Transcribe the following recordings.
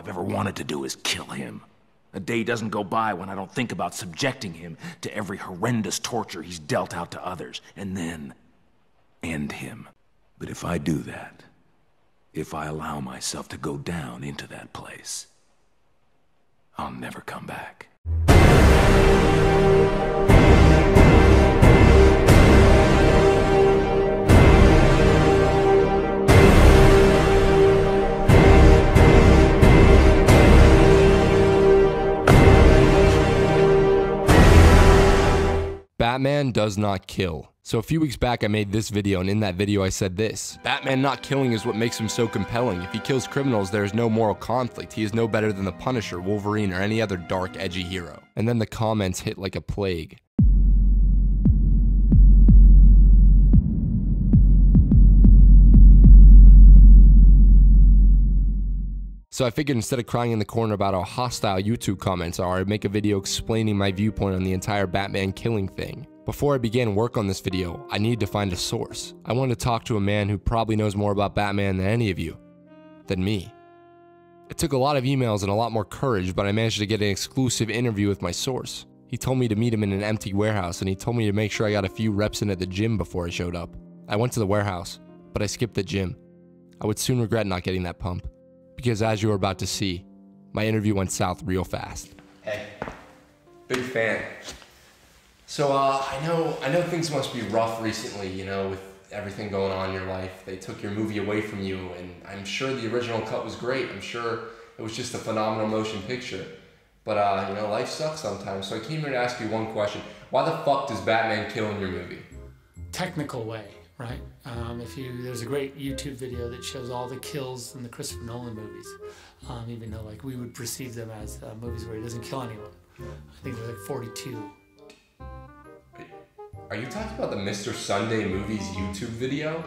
I've ever wanted to do is kill him. A day doesn't go by when I don't think about subjecting him to every horrendous torture he's dealt out to others, and then end him. But if I do that, if I allow myself to go down into that place, I'll never come back. Batman does not kill. So a few weeks back I made this video, and in that video I said this: Batman not killing is what makes him so compelling. If he kills criminals, there is no moral conflict. He is no better than the Punisher, Wolverine, or any other dark, edgy hero. And then the comments hit like a plague. So I figured instead of crying in the corner about how hostile YouTube comments are, I'd make a video explaining my viewpoint on the entire Batman killing thing. Before I began work on this video, I needed to find a source. I wanted to talk to a man who probably knows more about Batman than any of you, than me. It took a lot of emails and a lot more courage, but I managed to get an exclusive interview with my source. He told me to meet him in an empty warehouse, and he told me to make sure I got a few reps in at the gym before I showed up. I went to the warehouse, but I skipped the gym. I would soon regret not getting that pump. Because as you are about to see, my interview went south real fast. Hey, big fan. So I know things must be rough recently, you know, with everything going on in your life. They took your movie away from you, and I'm sure the original cut was great. I'm sure it was just a phenomenal motion picture. But you know, life sucks sometimes. So I came here to ask you one question. Why the fuck does Batman kill in your movie? Technical way. Right? There's a great YouTube video that shows all the kills in the Christopher Nolan movies, even though like we would perceive them as movies where he doesn't kill anyone. I think there's like 42. Are you talking about the Mr. Sunday Movies YouTube video?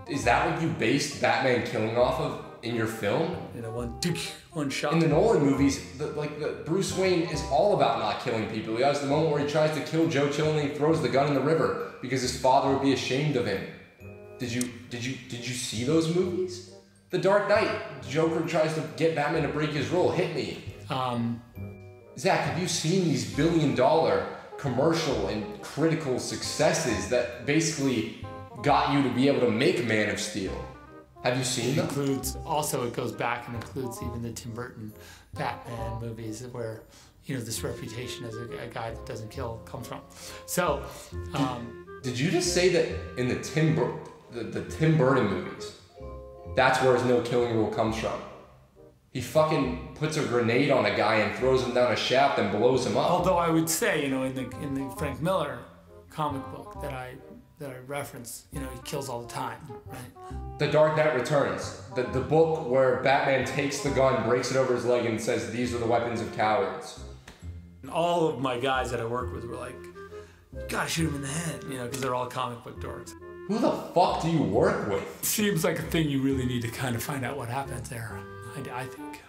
Is that what you based Batman killing off of in your film? You know, one shot. In the Nolan movies, the Bruce Wayne is all about not killing people. He has the moment where he tries to kill Joe Chill and he throws the gun in the river because his father would be ashamed of him. Did you see those movies? The Dark Knight, Joker tries to get Batman to break his rule. Hit me. Zach, have you seen these billion-dollar commercial and critical successes that basically got you to be able to make Man of Steel? Have you seen them? It goes back and includes even the Tim Burton Batman movies where, you know, this reputation as a guy that doesn't kill comes from. So, did you just say that in the Tim Burton movies, that's where his no killing rule comes from? He fucking puts a grenade on a guy and throws him down a shaft and blows him up. Although I would say, you know, in the Frank Miller comic book that I reference, you know, he kills all the time, right? The Dark Knight Returns, the book where Batman takes the gun, breaks it over his leg, and says, "These are the weapons of cowards." And all of my guys that I work with were like, "You gotta shoot him in the head," you know, because they're all comic book dorks. Who the fuck do you work with? Seems like a thing you really need to kind of find out what happens there, I think.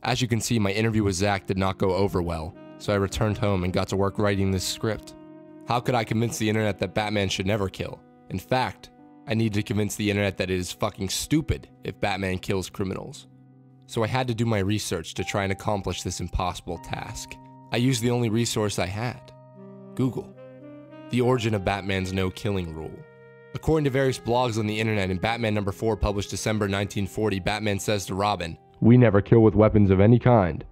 As you can see, my interview with Zach did not go over well, so I returned home and got to work writing this script. How could I convince the internet that Batman should never kill? In fact, I needed to convince the internet that it is fucking stupid if Batman kills criminals. So I had to do my research to try and accomplish this impossible task. I used the only resource I had: Google. The origin of Batman's no-killing rule. According to various blogs on the internet, in Batman #4 published December 1940, Batman says to Robin, "We never kill with weapons of any kind."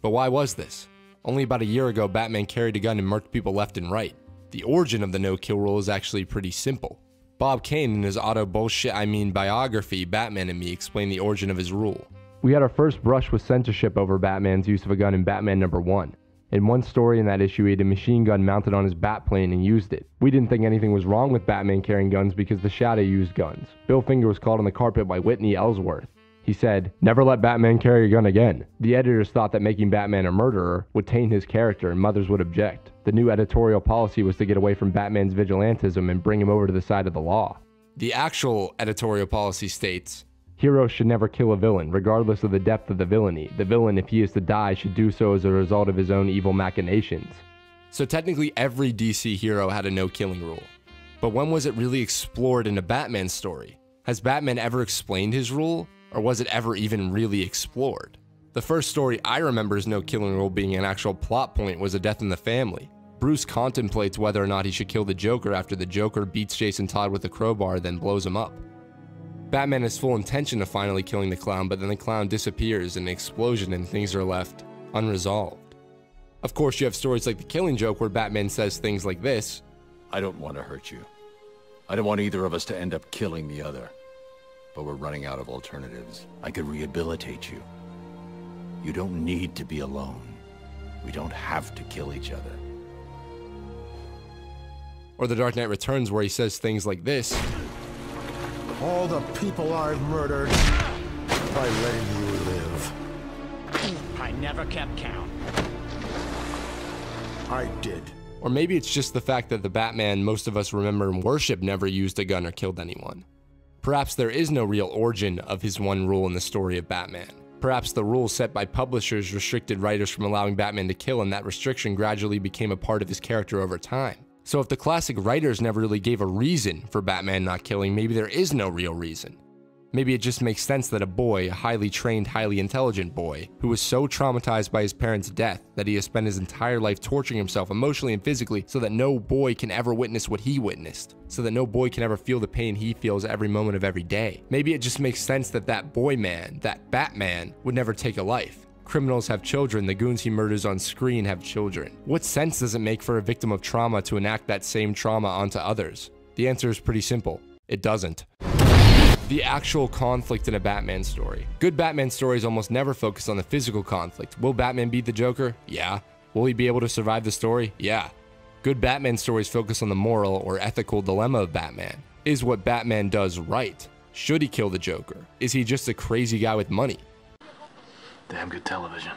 But why was this? Only about a year ago, Batman carried a gun and murked people left and right. The origin of the no-kill rule is actually pretty simple. Bob Kane, in his biography, Batman and Me, explained the origin of his rule. We had our first brush with censorship over Batman's use of a gun in Batman #1. In one story in that issue, he had a machine gun mounted on his Batplane and used it. We didn't think anything was wrong with Batman carrying guns because the Shadow used guns. Bill Finger was called on the carpet by Whitney Ellsworth. He said, "Never let Batman carry a gun again." The editors thought that making Batman a murderer would taint his character and mothers would object. The new editorial policy was to get away from Batman's vigilantism and bring him over to the side of the law. The actual editorial policy states, "Heroes should never kill a villain, regardless of the depth of the villainy. The villain, if he is to die, should do so as a result of his own evil machinations." So technically every DC hero had a no-killing rule. But when was it really explored in a Batman story? Has Batman ever explained his rule, or was it ever even really explored? The first story I remember as no-killing rule being an actual plot point was A Death in the Family. Bruce contemplates whether or not he should kill the Joker after the Joker beats Jason Todd with a crowbar, then blows him up. Batman has full intention of finally killing the clown, but then the clown disappears in an explosion and things are left unresolved. Of course, you have stories like The Killing Joke where Batman says things like this: I don't want to hurt you. I don't want either of us to end up killing the other. But we're running out of alternatives. I could rehabilitate you. You don't need to be alone. We don't have to kill each other. Or The Dark Knight Returns where he says things like this: all the people I've murdered by letting you live. I never kept count. I did. Or maybe it's just the fact that the Batman most of us remember and worship never used a gun or killed anyone. Perhaps there is no real origin of his one rule in the story of Batman. Perhaps the rules set by publishers restricted writers from allowing Batman to kill, and that restriction gradually became a part of his character over time. So if the classic writers never really gave a reason for Batman not killing, maybe there is no real reason. Maybe it just makes sense that a boy, a highly trained, highly intelligent boy, who was so traumatized by his parents' death that he has spent his entire life torturing himself emotionally and physically so that no boy can ever witness what he witnessed, so that no boy can ever feel the pain he feels every moment of every day. Maybe it just makes sense that that boy man, that Batman, would never take a life. Criminals have children, the goons he murders on screen have children. What sense does it make for a victim of trauma to enact that same trauma onto others? The answer is pretty simple: it doesn't. The actual conflict in a Batman story. Good Batman stories almost never focus on the physical conflict. Will Batman beat the Joker? Yeah. Will he be able to survive the story? Yeah. Good Batman stories focus on the moral or ethical dilemma of Batman. Is what Batman does right? Should he kill the Joker? Is he just a crazy guy with money? Damn good television.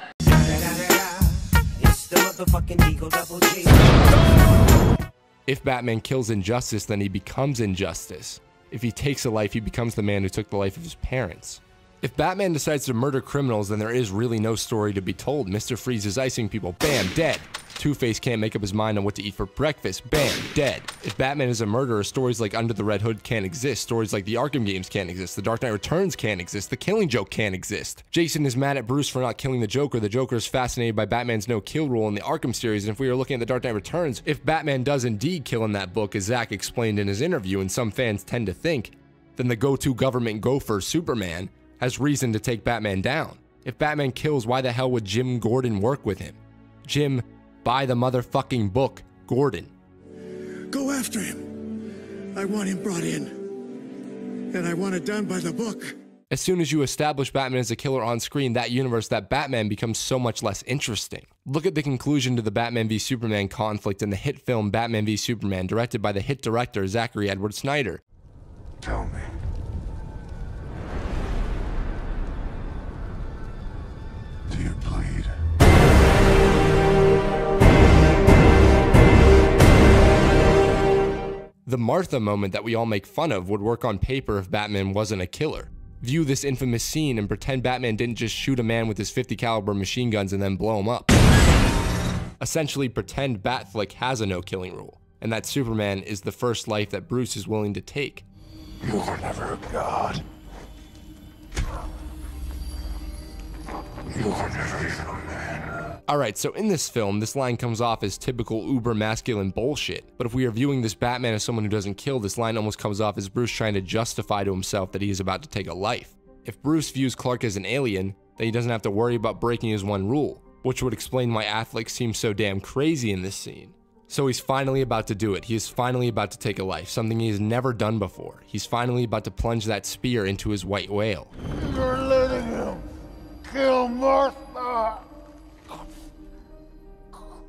If Batman kills injustice, then he becomes injustice. If he takes a life, he becomes the man who took the life of his parents. If Batman decides to murder criminals, then there is really no story to be told. Mr. Freeze is icing people, bam, dead. Two-Face can't make up his mind on what to eat for breakfast, bam, dead. If Batman is a murderer, stories like Under the Red Hood can't exist. Stories like the Arkham games can't exist. The Dark Knight Returns can't exist. The Killing Joke can't exist. Jason is mad at Bruce for not killing the Joker. The Joker is fascinated by Batman's no-kill rule in the Arkham series. And if we are looking at the Dark Knight Returns, if Batman does indeed kill in that book, as Zack explained in his interview, and some fans tend to think, then the go-to government gopher, Superman, has reason to take Batman down. If Batman kills, why the hell would Jim Gordon work with him? Jim, buy the motherfucking book, Gordon. Go after him. I want him brought in. And I want it done by the book. As soon as you establish Batman as a killer on screen, that universe, that Batman, becomes so much less interesting. Look at the conclusion to the Batman v Superman conflict in the hit film Batman v Superman, directed by the hit director Zachary Edward Snyder. Tell me. Do you bleed? The Martha moment that we all make fun of would work on paper if Batman wasn't a killer. View this infamous scene and pretend Batman didn't just shoot a man with his .50 caliber machine guns and then blow him up. Essentially pretend Batflick has a no-killing rule, and that Superman is the first life that Bruce is willing to take. You were never a god. You were never even a man. Alright, so in this film, this line comes off as typical uber-masculine bullshit, but if we are viewing this Batman as someone who doesn't kill, this line almost comes off as Bruce trying to justify to himself that he is about to take a life. If Bruce views Clark as an alien, then he doesn't have to worry about breaking his one rule, which would explain why Affleck seems so damn crazy in this scene. So he's finally about to do it. He is finally about to take a life, something he has never done before. He's finally about to plunge that spear into his white whale. You're letting him kill Martha.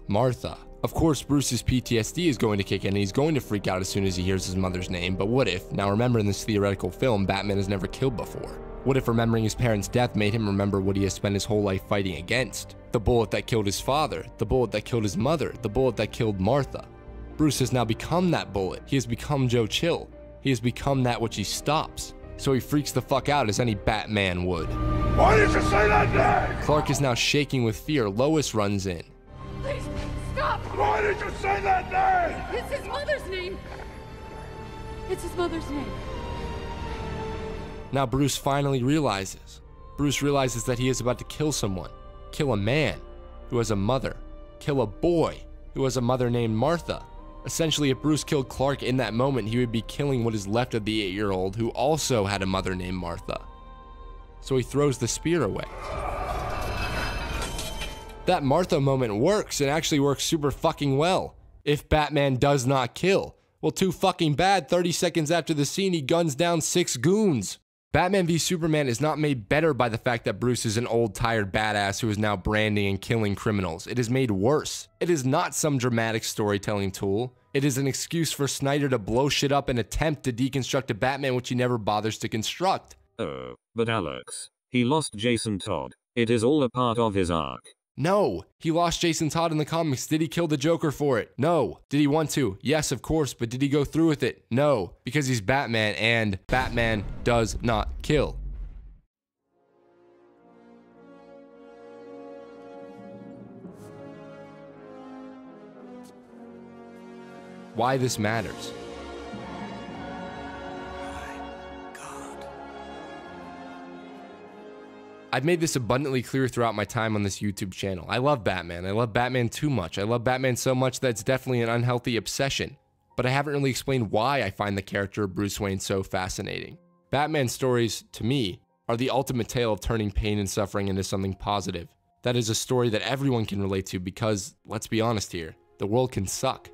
Martha. Of course, Bruce's PTSD is going to kick in and he's going to freak out as soon as he hears his mother's name, but what if, now remember in this theoretical film, Batman has never killed before? What if remembering his parents' death made him remember what he has spent his whole life fighting against? The bullet that killed his father, the bullet that killed his mother, the bullet that killed Martha. Bruce has now become that bullet. He has become Joe Chill. He has become that which he stops. So he freaks the fuck out as any Batman would. Why did you say that name? Clark is now shaking with fear. Lois runs in. Please, stop! Stop! Why did you say that name? It's his mother's name. It's his mother's name. Now Bruce finally realizes. Bruce realizes that he is about to kill someone. Kill a man who has a mother. Kill a boy who has a mother named Martha. Essentially, if Bruce killed Clark in that moment, he would be killing what is left of the 8-year-old who also had a mother named Martha. So he throws the spear away. That Martha moment works, and actually works super fucking well. If Batman does not kill. Well, too fucking bad. 30 seconds after the scene, he guns down 6 goons. Batman v Superman is not made better by the fact that Bruce is an old, tired badass who is now branding and killing criminals. It is made worse. It is not some dramatic storytelling tool. It is an excuse for Snyder to blow shit up and attempt to deconstruct a Batman which he never bothers to construct. Oh, but Alex, he lost Jason Todd. It is all a part of his arc. No, he lost Jason Todd in the comics. Did he kill the Joker for it? No. Did he want to? Yes, of course, but did he go through with it? No, because he's Batman, and Batman does not kill. Why this matters. I've made this abundantly clear throughout my time on this YouTube channel. I love Batman. I love Batman too much. I love Batman so much that it's definitely an unhealthy obsession. But I haven't really explained why I find the character of Bruce Wayne so fascinating. Batman stories, to me, are the ultimate tale of turning pain and suffering into something positive. That is a story that everyone can relate to because, let's be honest here, the world can suck.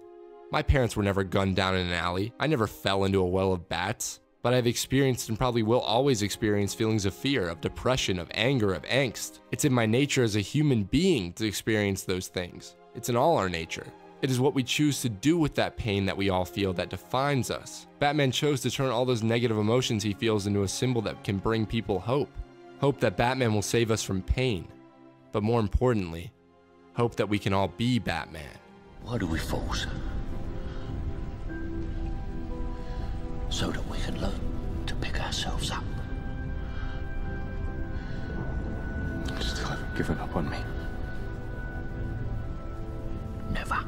My parents were never gunned down in an alley. I never fell into a well of bats. But I've experienced and probably will always experience feelings of fear, of depression, of anger, of angst. It's in my nature as a human being to experience those things. It's in all our nature. It is what we choose to do with that pain that we all feel that defines us. Batman chose to turn all those negative emotions he feels into a symbol that can bring people hope. Hope that Batman will save us from pain. But more importantly, hope that we can all be Batman. Why do we force? So that we can learn to pick ourselves up. You still haven't given up on me. Never.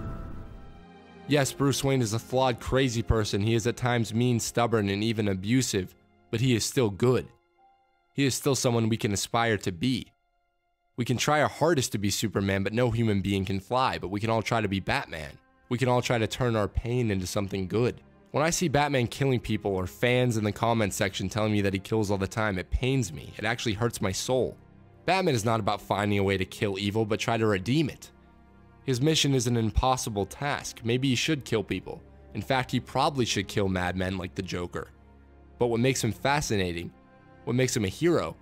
Yes, Bruce Wayne is a flawed, crazy person. He is at times mean, stubborn, and even abusive, but he is still good. He is still someone we can aspire to be. We can try our hardest to be Superman, but no human being can fly, but we can all try to be Batman. We can all try to turn our pain into something good. When I see Batman killing people or fans in the comment section telling me that he kills all the time, it pains me. It actually hurts my soul. Batman is not about finding a way to kill evil, but try to redeem it. His mission is an impossible task. Maybe he should kill people. In fact, he probably should kill madmen like the Joker. But what makes him fascinating, what makes him a hero,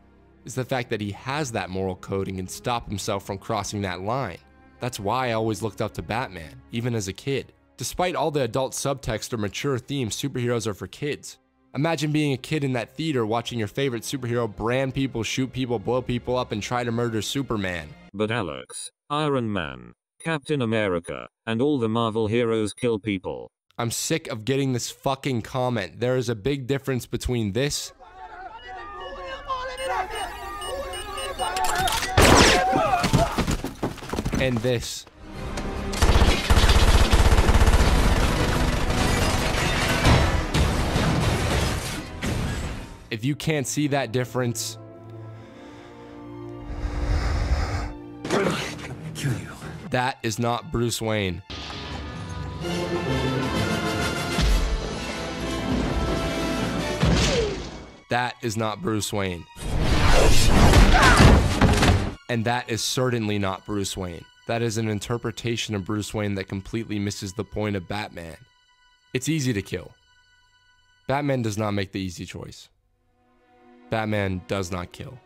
is the fact that he has that moral code and can stop himself from crossing that line. That's why I always looked up to Batman, even as a kid. Despite all the adult subtext or mature themes, superheroes are for kids. Imagine being a kid in that theater watching your favorite superhero brand people, shoot people, blow people up, and try to murder Superman. But Alex, Iron Man, Captain America, and all the Marvel heroes kill people. I'm sick of getting this fucking comment. There is a big difference between this and this. If you can't see that difference, Kill you. That is not Bruce Wayne. That is not Bruce Wayne. And that is certainly not Bruce Wayne. That is an interpretation of Bruce Wayne that completely misses the point of Batman. It's easy to kill. Batman does not make the easy choice. Batman does not kill.